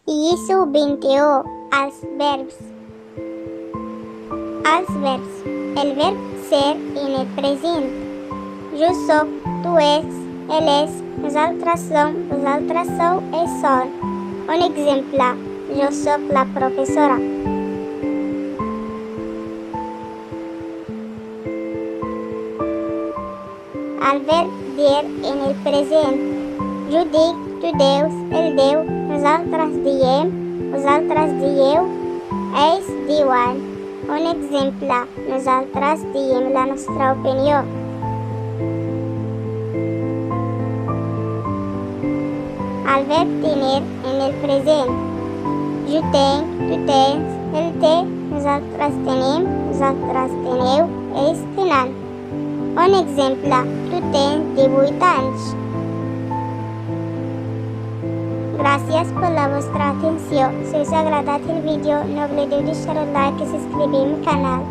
I subvintiu als verbs. Els verbs. El verb ser en el present. Jo soc, tu ets, ell és, nosaltres som, vosaltres sou, ells són. Un exemple. Jo soc la professora. El verb dir en el present. Jo dic, tu deus, ell diu, nosaltres diem, vosaltres dieu, ells diuen. Un exemple. Nosaltres diem la nostra opinió. El verb tenir en el present. Jo tenc, tu tens, ell té, nosaltres tenim, vosaltres teneu, ells tenen. Un exemple. Tu tens 18 anys. Gràcies per la vostra atenció. Si us ha agradat el vídeo, no oblideu deixar un like i subscriure al canal.